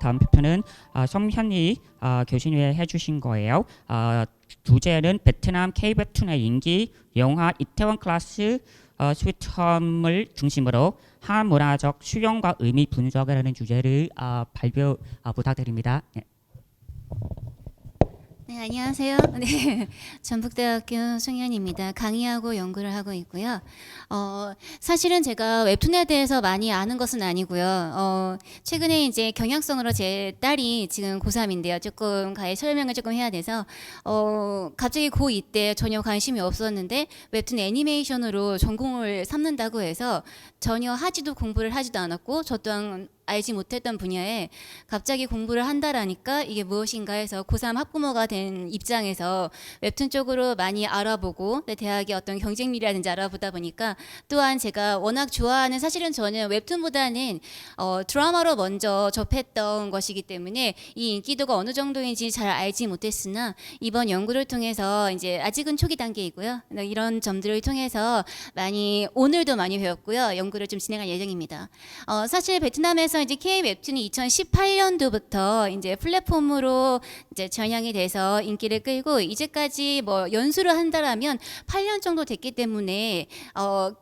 다음 표표는 성현희 교수님이 해주신 거예요. 주제는 베트남 K-웹툰의 인기, 영화 이태원 클라스 스위트홈을 중심으로 한문화적 수용과 의미 분석이라는 주제를 발표 부탁드립니다. 네. 네, 안녕하세요. 네, 전북대학교 송현입니다. 강의하고 연구를 하고 있고요. 사실은 제가 웹툰에 대해서 많이 아는 것은 아니고요. 최근에 이제 경향성으로 제 딸이 지금 고3인데요. 조금 가해 설명을 조금 해야 돼서 갑자기 고2 때 전혀 관심이 없었는데 웹툰 애니메이션으로 전공을 삼는다고 해서 전혀 공부를 하지도 않았고 저 또한 알지 못했던 분야에 갑자기 공부를 한다라니까 이게 무엇인가 해서 고3 학부모가 된 입장에서 웹툰 쪽으로 많이 알아보고 대학의 어떤 경쟁률이라든지 알아보다 보니까 또한 제가 워낙 좋아하는, 사실은 저는 웹툰보다는 드라마로 먼저 접했던 것이기 때문에 이 인기도가 어느 정도인지 잘 알지 못했으나 이번 연구를 통해서 이제 아직은 초기 단계이고요. 이런 점들을 통해서 오늘도 많이 배웠고요. 연구를 좀 진행할 예정입니다. 사실 베트남에서 이제 K 웹툰이 2018년도부터 이제 플랫폼으로 이제 전향이 돼서 인기를 끌고 이제까지 뭐 연수를 한다라면 8년 정도 됐기 때문에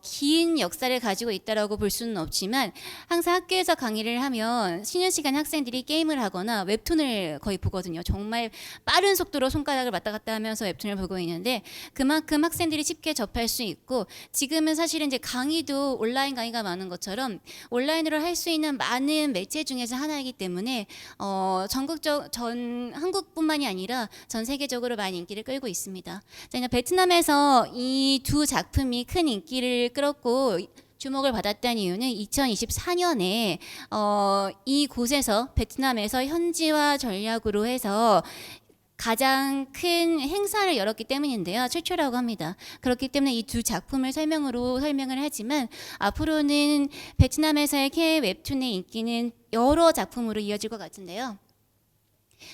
긴 역사를 가지고 있다라고 볼 수는 없지만 항상 학교에서 강의를 하면 쉬는 시간 학생들이 게임을 하거나 웹툰을 거의 보거든요. 정말 빠른 속도로 손가락을 왔다 갔다 하면서 웹툰을 보고 있는데 그만큼 학생들이 쉽게 접할 수 있고, 지금은 사실은 이제 강의도 온라인 강의가 많은 것처럼 온라인으로 할 수 있는 많은 매체 중에서 하나이기 때문에 전 한국뿐만이 아니라 전 세계적으로 많이 인기를 끌고 있습니다. 자, 베트남에서 이 두 작품이 큰 인기를 끌었고 주목을 받았다는 이유는 2024년에 이곳에서 베트남에서 현지화 전략으로 해서 가장 큰 행사를 열었기 때문인데요. 최초라고 합니다. 그렇기 때문에 이 두 작품을 설명을 하지만 앞으로는 베트남에서의 K 웹툰의 인기는 여러 작품으로 이어질 것 같은데요.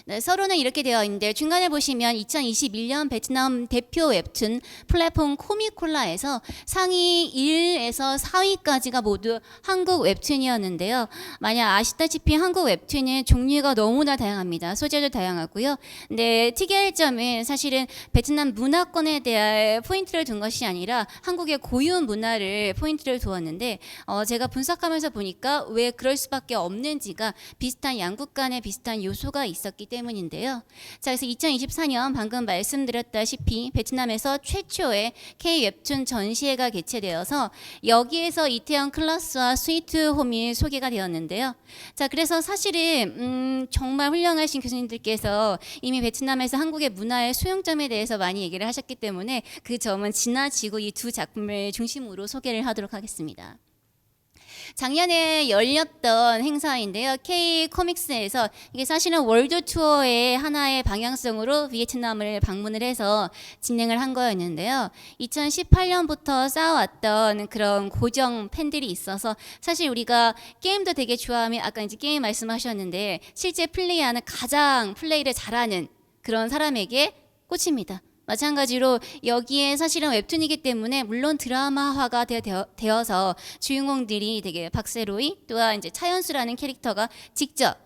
네, 서론은 이렇게 되어 있는데 중간에 보시면 2021년 베트남 대표 웹툰 플랫폼 코미콜라에서 상위 1에서 4위까지가 모두 한국 웹툰이었는데요. 만약 아시다시피 한국 웹툰은 종류가 너무나 다양합니다. 소재도 다양하고요. 근데 특이할 점은 사실은 베트남 문화권에 대한 포인트를 둔 것이 아니라 한국의 고유 문화를 포인트를 두었는데 제가 분석하면서 보니까 왜 그럴 수밖에 없는지가 비슷한 양국 간의 비슷한 요소가 있었기 때문인데요. 자, 그래서 2024년 방금 말씀드렸다시피 베트남에서 최초의 K 웹툰 전시회가 개최되어서 여기에서 이태원 클라스와 스위트 홈이 소개가 되었는데요. 자, 그래서 사실은 정말 훌륭하신 교수님들께서 이미 베트남에서 한국의 문화의 수용점에 대해서 많이 얘기를 하셨기 때문에 그 점은 지나치고 이 두 작품을 중심으로 소개를 하도록 하겠습니다. 작년에 열렸던 행사인데요. K 코믹스에서 이게 사실은 월드 투어의 하나의 방향성으로 베트남을 방문을 해서 진행을 한 거였는데요. 2018년부터 쌓아왔던 그런 고정 팬들이 있어서 사실 우리가 게임도 되게 좋아하면 아까 이제 게임 말씀하셨는데 실제 플레이하는 가장 플레이를 잘하는 그런 사람에게 꽂힙니다. 마찬가지로 여기에 사실은 웹툰이기 때문에 물론 드라마화가 되어서 주인공들이 되게 박세로이 또한 이제 차연수라는 캐릭터가 직접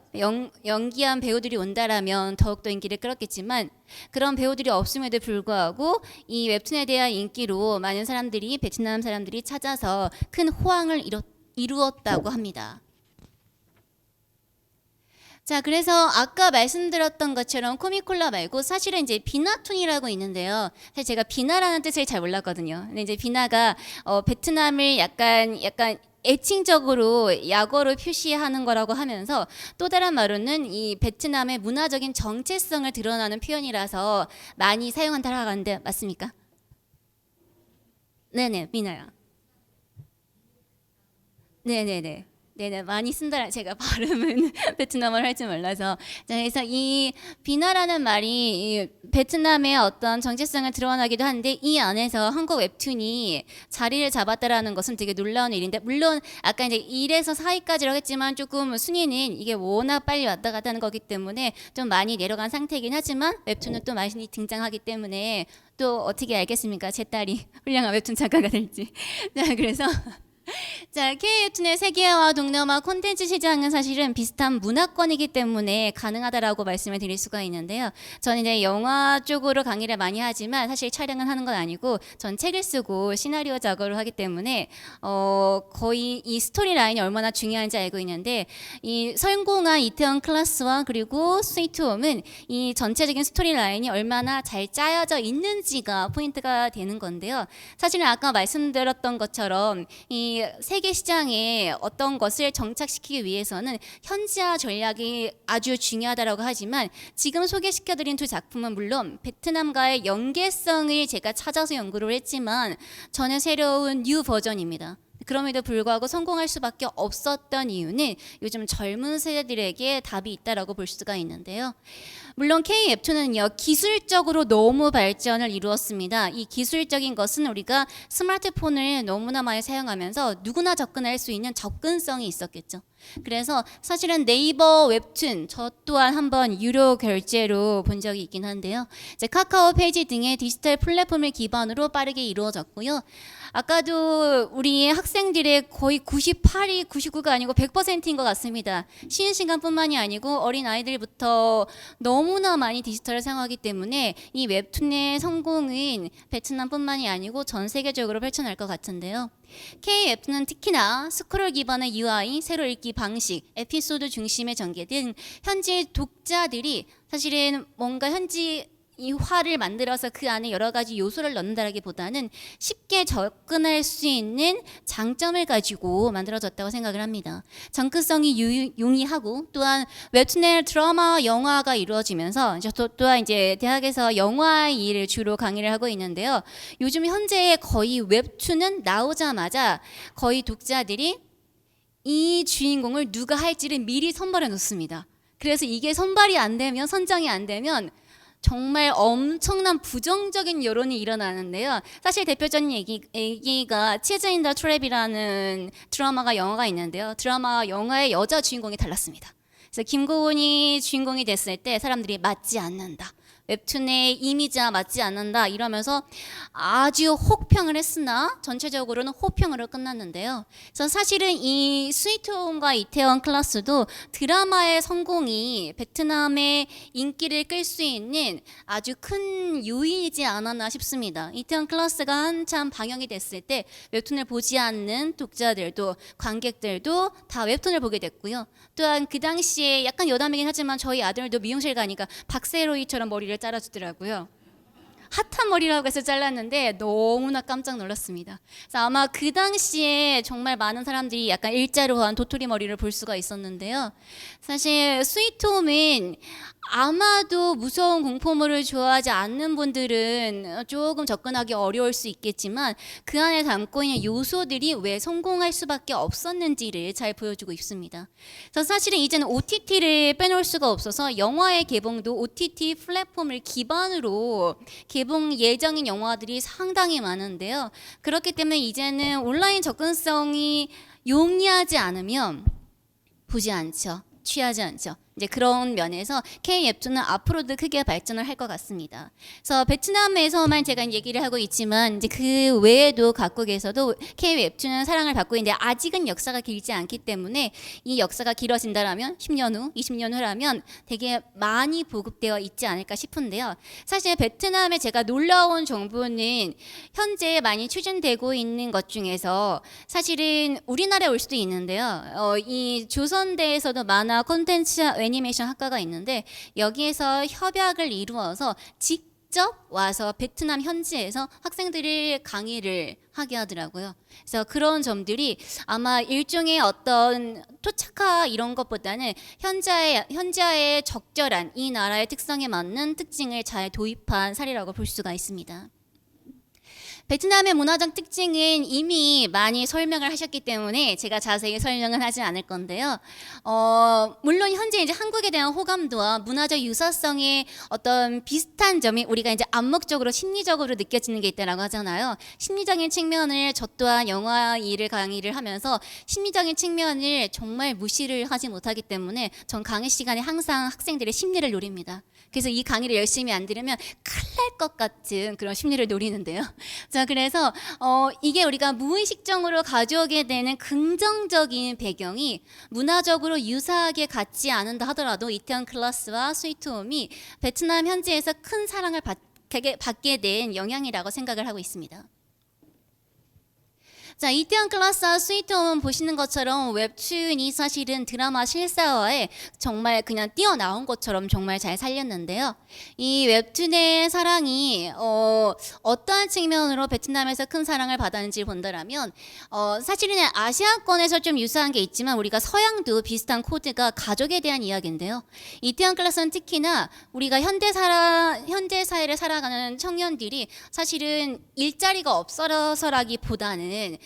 연기한 배우들이 온다라면 더욱더 인기를 끌었겠지만 그런 배우들이 없음에도 불구하고 이 웹툰에 대한 인기로 많은 사람들이 베트남 사람들이 찾아서 큰 호황을 이루었다고 합니다. 자, 그래서 아까 말씀드렸던 것처럼 코미콜라 말고 사실은 이제 비나툰이라고 있는데요. 사실 제가 비나라는 뜻을 잘 몰랐거든요. 근데 이제 비나가 베트남을 약간 애칭적으로 약어로 표시하는 거라고 하면서 또 다른 말로는 이 베트남의 문화적인 정체성을 드러나는 표현이라서 많이 사용한다고 하는데 맞습니까? 네네, 비나요. 네네네. 네네, 많이 쓴다. 제가 발음은 베트남어를 할 줄 몰라서. 자, 그래서 이 비나라는 말이 이 베트남의 어떤 정체성을 드러나기도 하는데 이 안에서 한국 웹툰이 자리를 잡았다라는 것은 되게 놀라운 일인데, 물론 아까 이제 1에서 4위까지라고 했지만 조금 순위는 이게 워낙 빨리 왔다 갔다 하는 거기 때문에 좀 많이 내려간 상태이긴 하지만 웹툰은 또 많이 등장하기 때문에 또 어떻게 알겠습니까? 제 딸이 훌륭한 웹툰 작가가 될지. 자, 그래서 자, K-웹툰의 세계화 동남아 콘텐츠 시장은 사실은 비슷한 문화권이기 때문에 가능하다라고 말씀을 드릴 수가 있는데요. 저는 이제 영화 쪽으로 강의를 많이 하지만 사실 촬영은 하는 건 아니고 전 책을 쓰고 시나리오 작업을 하기 때문에 거의 이 스토리 라인이 얼마나 중요한지 알고 있는데 이 성공한 이태원 클래스와 그리고 스위트 홈은 이 전체적인 스토리 라인이 얼마나 잘 짜여져 있는지가 포인트가 되는 건데요. 사실은 아까 말씀드렸던 것처럼 이 세계 시장에 어떤 것을 정착시키기 위해서는 현지화 전략이 아주 중요하다고 하지만 지금 소개시켜드린 두 작품은 물론 베트남과의 연계성을 제가 찾아서 연구를 했지만 전혀 새로운 뉴 버전입니다. 그럼에도 불구하고 성공할 수밖에 없었던 이유는 요즘 젊은 세대들에게 답이 있다라고 볼 수가 있는데요. 물론 K-웹툰은요 기술적으로 너무 발전을 이루었습니다. 이 기술적인 것은 우리가 스마트폰을 너무나 많이 사용하면서 누구나 접근할 수 있는 접근성이 있었겠죠. 그래서 사실은 네이버 웹툰 저 또한 한번 유료 결제로 본 적이 있긴 한데요. 이제 카카오 페이지 등의 디지털 플랫폼을 기반으로 빠르게 이루어졌고요. 아까도 우리 학생들의 거의 98이 99가 아니고 100%인 것 같습니다. 쉬는 시간뿐만이 아니고 어린 아이들부터 너무나 많이 디지털을 사용하기 때문에 이 웹툰의 성공은 베트남뿐만이 아니고 전 세계적으로 펼쳐날 것 같은데요. K-웹툰은 특히나 스크롤 기반의 UI, 새로 읽기 방식, 에피소드 중심의 전개 등 현지 독자들이 사실은 뭔가 현지 이 화를 만들어서 그 안에 여러 가지 요소를 넣는다라기보다는 쉽게 접근할 수 있는 장점을 가지고 만들어졌다고 생각을 합니다. 정크성이 용이하고 또한 웹툰의 드라마, 영화가 이루어지면서 또한 이제 대학에서 영화 일을 주로 강의를 하고 있는데요. 요즘 현재 거의 웹툰은 나오자마자 거의 독자들이 이 주인공을 누가 할지를 미리 선발해 놓습니다. 그래서 이게 선발이 안 되면 선정이 안 되면 정말 엄청난 부정적인 여론이 일어나는데요. 사실 대표적인 얘기가 치즈 인 더 트랩이라는 드라마가 영화가 있는데요. 드라마와 영화의 여자 주인공이 달랐습니다. 그래서 김고은이 주인공이 됐을 때 사람들이 맞지 않는다. 웹툰의 이미지와 맞지 않는다 이러면서 아주 혹평을 했으나 전체적으로는 호평으로 끝났는데요. 그래서 사실은 이 스위트홈과 이태원 클래스도 드라마의 성공이 베트남의 인기를 끌 수 있는 아주 큰 요인이지 않았나 싶습니다. 이태원 클래스가 한참 방영이 됐을 때 웹툰을 보지 않는 독자들도 관객들도 다 웹툰을 보게 됐고요. 또한 그 당시에 약간 여담이긴 하지만 저희 아들도 미용실 가니까 박세로이처럼 머리를 잘라주더라고요. 핫한 머리라고 해서 잘랐는데 너무나 깜짝 놀랐습니다. 그래서 아마 그 당시에 정말 많은 사람들이 약간 일자로 한 도토리 머리를 볼 수가 있었는데요. 사실 스위트홈은 아마도 무서운 공포물을 좋아하지 않는 분들은 조금 접근하기 어려울 수 있겠지만 그 안에 담고 있는 요소들이 왜 성공할 수밖에 없었는지를 잘 보여주고 있습니다. 그래서 사실은 이제는 OTT를 빼놓을 수가 없어서 영화의 개봉도 OTT 플랫폼을 기반으로 개봉 예정인 영화들이 상당히 많은데요. 그렇기 때문에 이제는 온라인 접근성이 용이하지 않으면 보지 않죠. 취하지 않죠. 이제 그런 면에서 K-웹툰은 앞으로도 크게 발전을 할 것 같습니다. 그래서 베트남에서만 제가 얘기를 하고 있지만 이제 그 외에도 각국에서도 K-웹툰은 사랑을 받고 있는데 아직은 역사가 길지 않기 때문에 이 역사가 길어진다라면 10년 후, 20년 후라면 되게 많이 보급되어 있지 않을까 싶은데요. 사실 베트남에 제가 놀라운 정보는 현재 많이 추진되고 있는 것 중에서 사실은 우리나라에 올 수도 있는데요. 이 조선대에서도 만화 콘텐츠 애니메이션 학과가 있는데 여기에서 협약을 이루어서 직접 와서 베트남 현지에서 학생들이 강의를 하게 하더라고요. 그래서 그런 점들이 아마 일종의 어떤 토착화 이런 것보다는 현지화의 적절한 이 나라의 특성에 맞는 특징을 잘 도입한 사례라고 볼 수가 있습니다. 베트남의 문화적 특징은 이미 많이 설명을 하셨기 때문에 제가 자세히 설명은 하지 않을 건데요. 물론 현재 이제 한국에 대한 호감도와 문화적 유사성의 어떤 비슷한 점이 우리가 이제 암묵적으로 심리적으로 느껴지는 게 있다라고 하잖아요. 심리적인 측면을 저 또한 영화 일을 강의를 하면서 심리적인 측면을 정말 무시를 하지 못하기 때문에 전 강의 시간에 항상 학생들의 심리를 노립니다. 그래서 이 강의를 열심히 안 들으면 큰일 날 것 같은 그런 심리를 노리는데요. 자, 그래서 이게 우리가 무의식적으로 가져오게 되는 긍정적인 배경이 문화적으로 유사하게 같지 않은다 하더라도 이태원 클래스와 스위트홈이 베트남 현지에서 큰 사랑을 받게 된 영향이라고 생각을 하고 있습니다. 자, 이태원 클래스와 스위트홈 보시는 것처럼 웹툰이 사실은 드라마 실사화에 정말 그냥 뛰어나온 것처럼 정말 잘 살렸는데요. 이 웹툰의 사랑이 어떠한 측면으로 베트남에서 큰 사랑을 받았는지 본다라면 사실은 아시아권에서 좀 유사한 게 있지만 우리가 서양도 비슷한 코드가 가족에 대한 이야기인데요. 이태원 클래스는 특히나 우리가 현대 사회를 살아가는 청년들이 사실은 일자리가 없어서라기보다는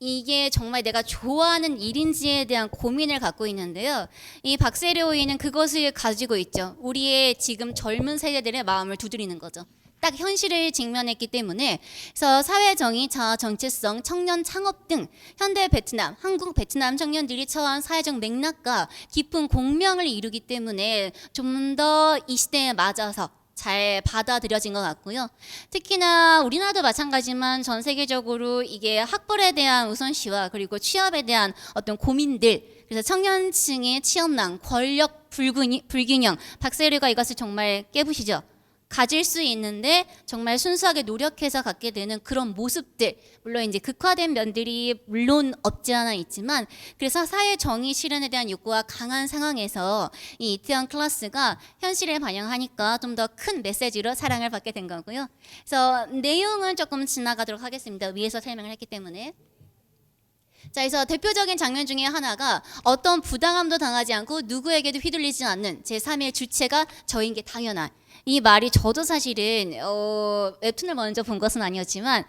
이게 정말 내가 좋아하는 일인지에 대한 고민을 갖고 있는데요. 이 박세료이는 그것을 가지고 있죠. 우리의 지금 젊은 세대들의 마음을 두드리는 거죠. 딱 현실을 직면했기 때문에 그래서 사회정의, 자아 정체성, 청년 창업 등 현대 베트남, 한국 베트남 청년들이 처한 사회적 맥락과 깊은 공명을 이루기 때문에 좀 더 이 시대에 맞아서 잘 받아들여진 것 같고요. 특히나 우리나라도 마찬가지지만 전 세계적으로 이게 학벌에 대한 우선시와 그리고 취업에 대한 어떤 고민들, 그래서 청년층의 취업난, 권력 불균형, 박세리가 이것을 정말 깨부시죠. 가질 수 있는데 정말 순수하게 노력해서 갖게 되는 그런 모습들, 물론 이제 극화된 면들이 물론 없지 않아 있지만, 그래서 사회 정의 실현에 대한 욕구가 강한 상황에서 이 이태원 클래스가 현실에 반영하니까 좀 더 큰 메시지로 사랑을 받게 된 거고요. 그래서 내용은 조금 지나가도록 하겠습니다. 위에서 설명을 했기 때문에. 자, 그래서 대표적인 장면 중에 하나가 어떤 부당함도 당하지 않고 누구에게도 휘둘리지 않는 제3의 주체가 저인 게 당연한, 이 말이 저도 사실은 웹툰을 먼저 본 것은 아니었지만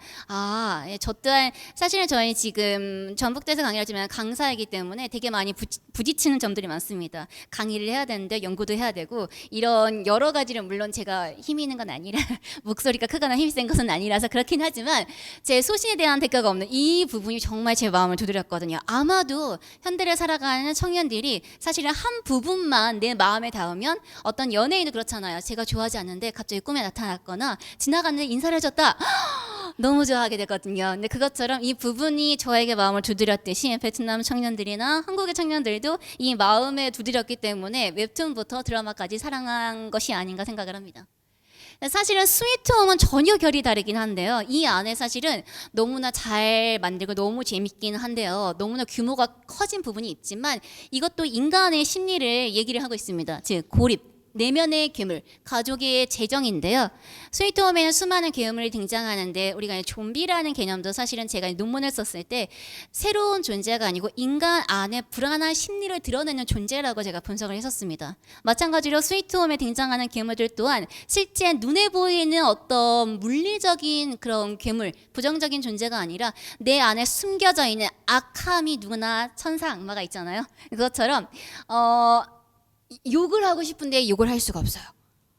저 또한 사실은 저희 지금 전북대에서 강의를 하지만 강사이기 때문에 되게 많이 부딪히는 점들이 많습니다. 강의를 해야 되는데 연구도 해야 되고 이런 여러 가지를, 물론 제가 힘이 있는 건 아니라 목소리가 크거나 힘이 센 것은 아니라서 그렇긴 하지만 제 소신에 대한 대가가 없는 이 부분이 정말 제 마음을 두드렸거든요. 아마도 현대를 살아가는 청년들이 사실은 한 부분만 내 마음에 닿으면, 어떤 연예인도 그렇잖아요. 제가 좋아하지 않는데 갑자기 꿈에 나타났거나 지나가는데 인사를 해줬다, 너무 좋아하게 되거든요. 근데 그것처럼 이 부분이 저에게 마음을 두드렸듯이 베트남 청년들이나 한국의 청년들도 이 마음에 두드렸기 때문에 웹툰부터 드라마까지 사랑한 것이 아닌가 생각을 합니다. 사실은 스위트홈은 전혀 결이 다르긴 한데요. 이 안에 사실은 너무나 잘 만들고 너무 재밌긴 한데요. 너무나 규모가 커진 부분이 있지만 이것도 인간의 심리를 얘기를 하고 있습니다. 즉 고립, 내면의 괴물, 가족의 재정인데요. 스위트홈에는 수많은 괴물이 등장하는데 우리가 좀비라는 개념도 사실은 제가 논문을 썼을 때 새로운 존재가 아니고 인간 안에 불안한 심리를 드러내는 존재라고 제가 분석을 했었습니다. 마찬가지로 스위트홈에 등장하는 괴물들 또한 실제 눈에 보이는 어떤 물리적인 그런 괴물, 부정적인 존재가 아니라 내 안에 숨겨져 있는 악함이, 누구나 천사 악마가 있잖아요. 그것처럼 욕을 하고 싶은데 욕을 할 수가 없어요.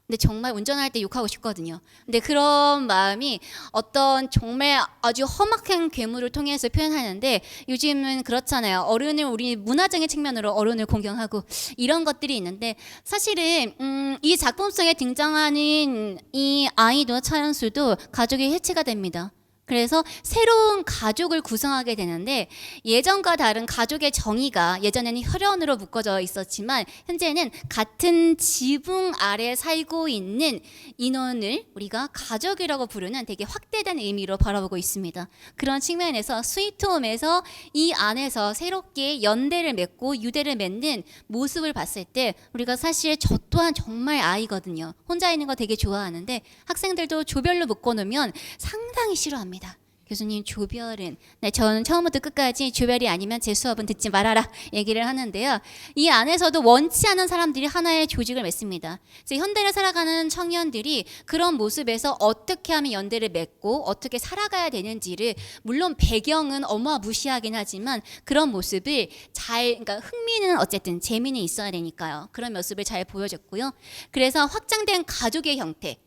근데 정말 운전할 때 욕하고 싶거든요. 근데 그런 마음이 어떤 정말 아주 험악한 괴물을 통해서 표현하는데, 요즘은 그렇잖아요. 어른을, 우리 문화적인 측면으로 어른을 공경하고 이런 것들이 있는데, 사실은 이 작품 속에 등장하는 이 아이도 차연수도 가족이 해체가 됩니다. 그래서 새로운 가족을 구성하게 되는데, 예전과 다른 가족의 정의가, 예전에는 혈연으로 묶어져 있었지만 현재는 같은 지붕 아래 살고 있는 인원을 우리가 가족이라고 부르는 되게 확대된 의미로 바라보고 있습니다. 그런 측면에서 스위트홈에서 이 안에서 새롭게 연대를 맺고 유대를 맺는 모습을 봤을 때, 우리가 사실 저 또한 정말 아이거든요. 혼자 있는 거 되게 좋아하는데 학생들도 조별로 묶어놓으면 상당히 싫어합니다. 교수님, 조별은, 저는 처음부터 끝까지 조별이 아니면 제 수업은 듣지 말아라 얘기를 하는데요. 이 안에서도 원치 않은 사람들이 하나의 조직을 맺습니다. 그래서 현대를 살아가는 청년들이 그런 모습에서 어떻게 하면 연대를 맺고 어떻게 살아가야 되는지를, 물론 배경은 어마무시하긴 하지만 그런 모습을 그러니까 흥미는 어쨌든 재미는 있어야 되니까요. 그런 모습을 잘 보여줬고요. 그래서 확장된 가족의 형태,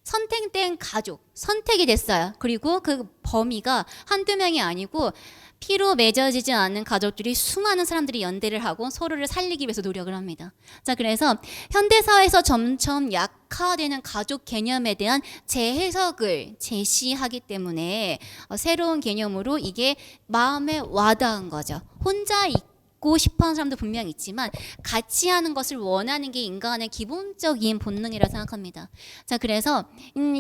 선택된 가족, 선택이 됐어요. 그리고 그 범위가 한두 명이 아니고 피로 맺어지지 않는 가족들이 수많은 사람들이 연대를 하고 서로를 살리기 위해서 노력을 합니다. 자, 그래서 현대사회에서 점점 약화되는 가족 개념에 대한 재해석을 제시하기 때문에 새로운 개념으로 이게 마음에 와닿은 거죠. 혼자 있고 싶어하는 사람도 분명 있지만 같이 하는 것을 원하는 게 인간의 기본적인 본능이라 생각합니다. 자, 그래서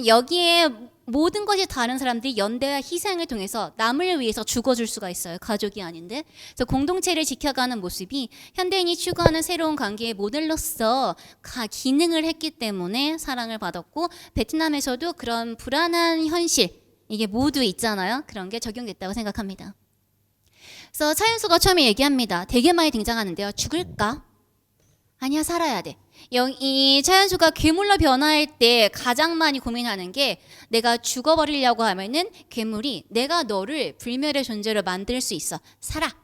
여기에 모든 것이 다른 사람들이 연대와 희생을 통해서 남을 위해서 죽어줄 수가 있어요. 가족이 아닌데. 그래서 공동체를 지켜가는 모습이 현대인이 추구하는 새로운 관계의 모델로서 기능을 했기 때문에 사랑을 받았고, 베트남에서도 그런 불안한 현실, 이게 모두 있잖아요. 그런 게 적용됐다고 생각합니다. 그래서 차윤수가 처음에 얘기합니다. 되게 많이 등장하는데요. 죽을까? 아니야, 살아야 돼. 이 차윤수가 괴물로 변화할 때 가장 많이 고민하는 게, 내가 죽어버리려고 하면은 괴물이 내가 너를 불멸의 존재로 만들 수 있어. 살아.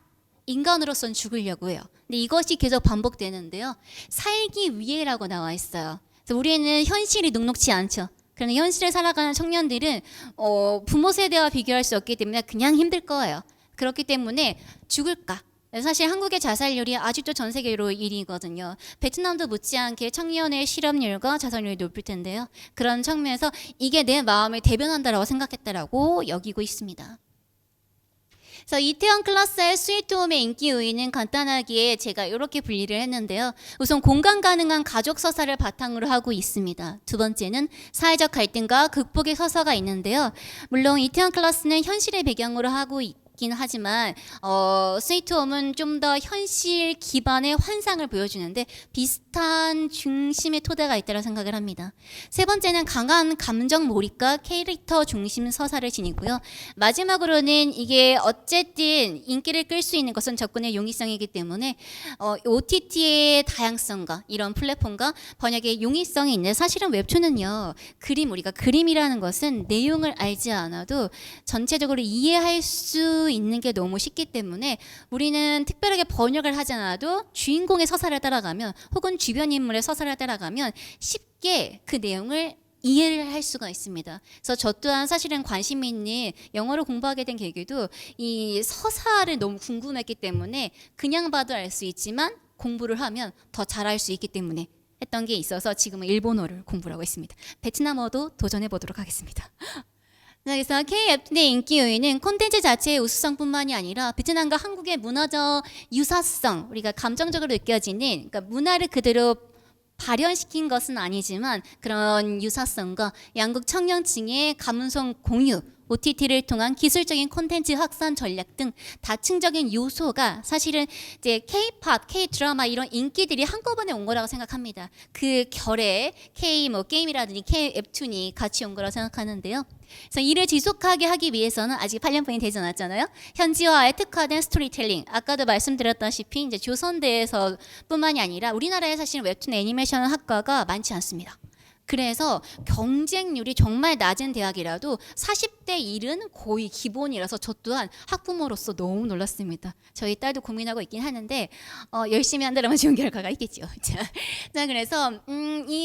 인간으로선 죽으려고 해요. 근데 이것이 계속 반복되는데요. 살기 위해라고 나와 있어요. 그래서 우리는 현실이 녹록지 않죠. 그런데 현실을 살아가는 청년들은 부모 세대와 비교할 수 없기 때문에 그냥 힘들 거예요. 그렇기 때문에 죽을까? 사실 한국의 자살률이 아직도 전 세계로 1위거든요. 베트남도 못지않게 청년의 실업률과 자살률이 높을 텐데요. 그런 측면에서 이게 내 마음을 대변한다라고 생각했다라고 여기고 있습니다. 그래서 이태원 클라스의 스위트홈의 인기 요인은 간단하게 제가 이렇게 분리를 했는데요. 우선 공감 가능한 가족 서사를 바탕으로 하고 있습니다. 두 번째는 사회적 갈등과 극복의 서사가 있는데요. 물론 이태원 클라스는 현실의 배경으로 하고 있긴 하지만 스위트홈은 좀 더 현실 기반의 환상을 보여주는데 비슷한 중심의 토대가 있다고 생각을 합니다. 세 번째는 강한 감정 몰입과 캐릭터 중심 서사를 지니고요. 마지막으로는 이게 어쨌든 인기를 끌 수 있는 것은 접근의 용이성이기 때문에 OTT의 다양성과 이런 플랫폼과 번역의 용이성이 있는, 사실은 웹툰은요, 우리가 그림이라는 것은 내용을 알지 않아도 전체적으로 이해할 수 있는 게 너무 쉽기 때문에 우리는 특별하게 번역을 하지 않아도 주인공의 서사를 따라가면, 혹은 주변 인물의 서사를 따라가면 쉽게 그 내용을 이해를 할 수가 있습니다. 그래서 저 또한 사실은 관심 있는 영어를 공부하게 된 계기도 이 서사를 너무 궁금했기 때문에, 그냥 봐도 알 수 있지만 공부를 하면 더 잘할 수 있기 때문에 했던 게 있어서 지금은 일본어를 공부를 하고 있습니다. 베트남어도 도전해 보도록 하겠습니다. 그래서 KF의 인기 요인은 콘텐츠 자체의 우수성뿐만이 아니라 베트남과 한국의 문화적 유사성, 우리가 감정적으로 느껴지는, 그러니까 문화를 그대로 발현시킨 것은 아니지만 그런 유사성과 양국 청년층의 감성 공유, OTT를 통한 기술적인 콘텐츠 확산 전략 등 다층적인 요소가 사실은 이제 K-팝, K-드라마 이런 인기들이 한꺼번에 온 거라고 생각합니다. 그 결에 게임이라든지 K-웹툰이 같이 온 거라고 생각하는데요. 그래서 이를 지속하게 하기 위해서는 아직 8년뿐이 되지 않았잖아요. 현지화에 특화된 스토리텔링, 아까도 말씀드렸다시피 이제 조선대에서뿐만이 아니라 우리나라에 사실 웹툰 애니메이션 학과가 많지 않습니다. 그래서 경쟁률이 정말 낮은 대학이라도 40대 1은 거의 기본이라서 저 또한 학부모로서 너무 놀랐습니다. 저희 딸도 고민하고 있긴 하는데 열심히 한다면 좋은 결과가 있겠죠. 자, 그래서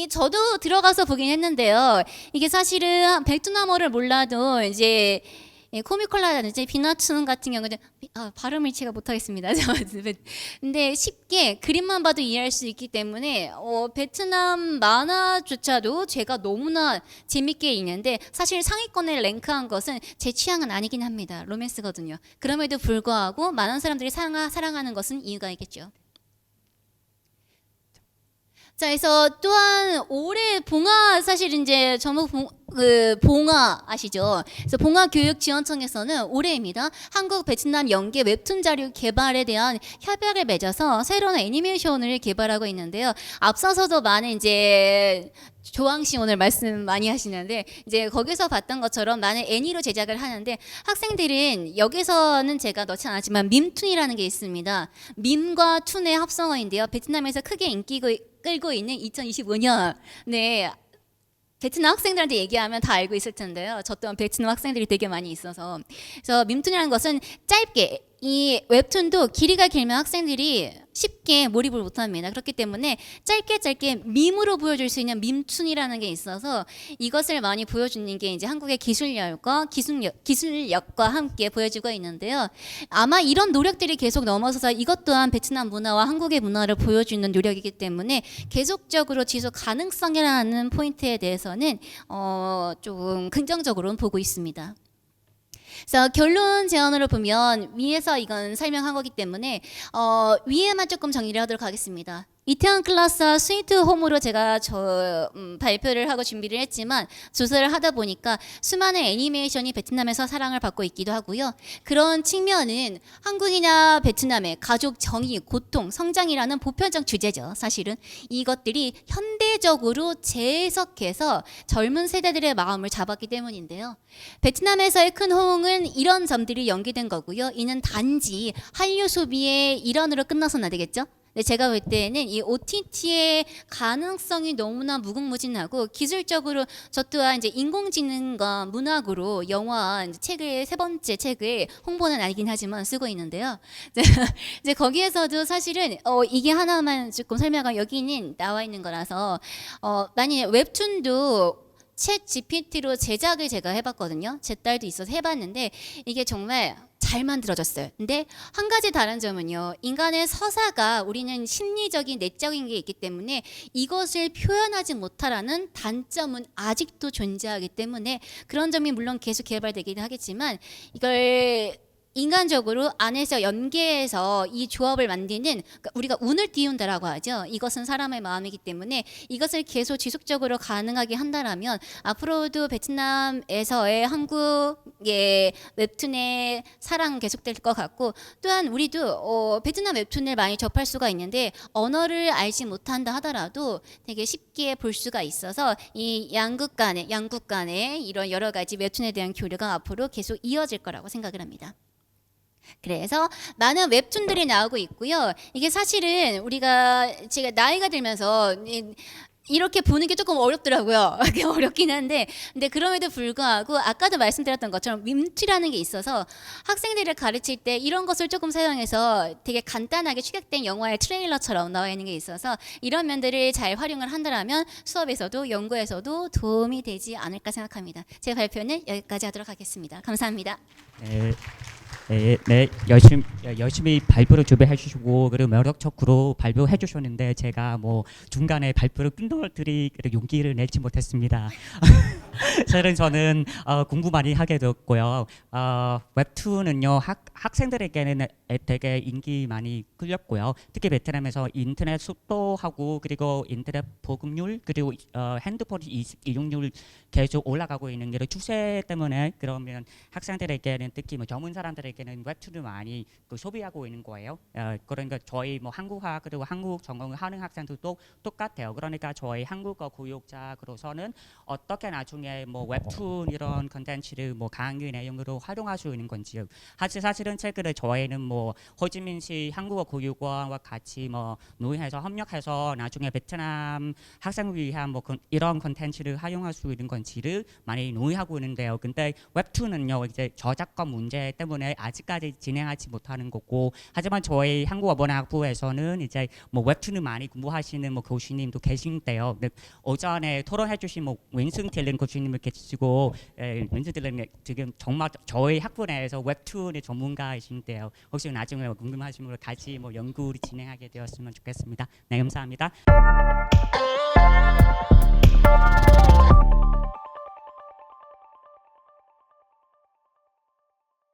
저도 들어가서 보긴 했는데요. 이게 사실은 베트남어를 몰라도 이제 코미콜라라든지 피너츠 같은 경우는 발음을 제가 못하겠습니다. 근데 쉽게 그림만 봐도 이해할 수 있기 때문에 베트남 만화조차도 제가 너무나 재밌게 읽는데, 사실 상위권에 랭크한 것은 제 취향은 아니긴 합니다. 로맨스거든요. 그럼에도 불구하고 많은 사람들이 사랑하는 것은 이유가 있겠죠. 자, 그래서 또한 올해 봉화, 사실 이제 전북 봉화 아시죠? 그래서 봉화 교육지원청에서는 올해입니다. 한국 베트남 연계 웹툰 자료 개발에 대한 협약을 맺어서 새로운 애니메이션을 개발하고 있는데요. 앞서서도 많은 이제 조항 씨 오늘 말씀 많이 하시는데, 이제 거기서 봤던 것처럼 많은 애니로 제작을 하는데, 학생들은 여기서는 제가 넣지 않았지만 밈툰이라는 게 있습니다. 밈과 툰의 합성어인데요. 베트남에서 크게 인기 끌고 있는 2025년 베트남 학생들한테 얘기하면 다 알고 있을 텐데요. 저 또한 베트남 학생들이 되게 많이 있어서. 그래서 밈툰이라는 것은 짧게, 이 웹툰도 길이가 길면 학생들이 쉽게 몰입을 못합니다. 그렇기 때문에 짧게 밈으로 보여줄 수 있는 밈툰이라는 게 있어서 이것을 많이 보여주는 게 이제 한국의 기술력과 함께 보여주고 있는데요. 아마 이런 노력들이 계속 넘어서서 이것 또한 베트남 문화와 한국의 문화를 보여주는 노력이기 때문에 계속적으로 지속 가능성이라는 포인트에 대해서는 좀 긍정적으로 보고 있습니다. 그래서 결론 제안으로 보면 위에서 이건 설명한 거기 때문에 위에만 조금 정리를 하도록 하겠습니다. 이태원 클래스와 스위트 홈으로 제가 발표를 하고 준비를 했지만 조사를 하다 보니까 수많은 애니메이션이 베트남에서 사랑을 받고 있기도 하고요. 그런 측면은 한국이나 베트남의 가족 정의, 고통, 성장이라는 보편적 주제죠. 사실은 이것들이 현대적으로 재해석해서 젊은 세대들의 마음을 잡았기 때문인데요. 베트남에서의 큰 호응은 이런 점들이 연기된 거고요. 이는 단지 한류 소비의 일환으로 끝나서는 안 되겠죠. 네, 제가 볼 때는 이 OTT의 가능성이 너무나 무궁무진하고 기술적으로 저 또한 이제 인공지능과 문학으로 영화 이제 책을 세 번째 책을 홍보는 아니긴 하지만 쓰고 있는데요. 이제 거기에서도 사실은 이게 하나만 조금 설명하면 여기는 나와 있는 거라서 만약에 웹툰도 챗 GPT로 제작을 제가 해봤거든요. 제 딸도 있어서 해봤는데 이게 정말 잘 만들어졌어요. 근데 한 가지 다른 점은요. 인간의 서사가 우리는 심리적인 내적인 게 있기 때문에 이것을 표현하지 못하라는 단점은 아직도 존재하기 때문에 그런 점이 물론 계속 개발되기도 하겠지만 이걸 인간적으로 안에서 연계해서 이 조합을 만드는 그러니까 우리가 운을 띄운다라고 하죠. 이것은 사람의 마음이기 때문에 이것을 계속 지속적으로 가능하게 한다라면 앞으로도 베트남에서의 한국의 웹툰의 사랑 계속될 것 같고 또한 우리도 베트남 웹툰을 많이 접할 수가 있는데 언어를 알지 못한다 하더라도 되게 쉽게 볼 수가 있어서 이 양국 간의 이런 여러 가지 웹툰에 대한 교류가 앞으로 계속 이어질 거라고 생각을 합니다. 그래서 많은 웹툰들이 나오고 있고요. 이게 사실은 제가 나이가 들면서 이렇게 보는 게 조금 어렵더라고요. 어렵긴 한데, 근데 그럼에도 불구하고 아까도 말씀드렸던 것처럼 밈투라는 게 있어서 학생들을 가르칠 때 이런 것을 조금 사용해서 되게 간단하게 축약된 영화의 트레일러처럼 나와 있는 게 있어서 이런 면들을 잘 활용을 한다면 수업에서도 연구에서도 도움이 되지 않을까 생각합니다. 제 발표는 여기까지 하도록 하겠습니다. 감사합니다. 네, 열심히 발표를 준비해 주시고 그리고 매력적으로 발표해 주셨는데 제가 뭐 중간에 발표를 끊어드릴 용기를 내지 못했습니다. 사실은 저는 공부 많이 하게 되었고요. 웹툰은요 학생들에게는 되게 인기 많이 끌렸고요. 특히 베트남에서 인터넷 속도하고 그리고 인터넷 보급률 그리고 핸드폰 이용률 계속 올라가고 있는 이런 추세 때문에 그러면 학생들에게는 특히 뭐 젊은 사람들에게는 웹툰을 많이 소비하고 있는 거예요. 그러니까 저희 뭐 한국화 그리고 한국 전공을 하는 학생들도 똑같아요. 그러니까 저희 한국어 교육자로서는 어떻게 나중에 뭐 웹툰 이런 컨텐츠를 뭐 강의 내용으로 활용할 수 있는 건지 사실은 최근에 저희는 뭐 호지민시 한국어 교육원과 같이 뭐 논의해서 협력해서 나중에 베트남 학생을 위한 뭐 이런 컨텐츠를 활용할 수 있는 건지를 많이 논의하고 있는데요. 근데 웹툰은요 이제 저작권 문제 때문에 아직까지 진행하지 못하는 거고 하지만 저희 한국어문학부에서는 이제 뭐 웹툰을 많이 공부하시는 뭐 교수님도 계신데요. 오전에 토론해주신 뭐 윈슨 딜런 교수님을 계시고 윈슨 딜런 지금 정말 저희 학부 내에서 웹툰의 전문가이신데요. 혹시 나중에 궁금하신 분 같이 뭐 연구를 진행하게 되었으면 좋겠습니다. 네, 감사합니다.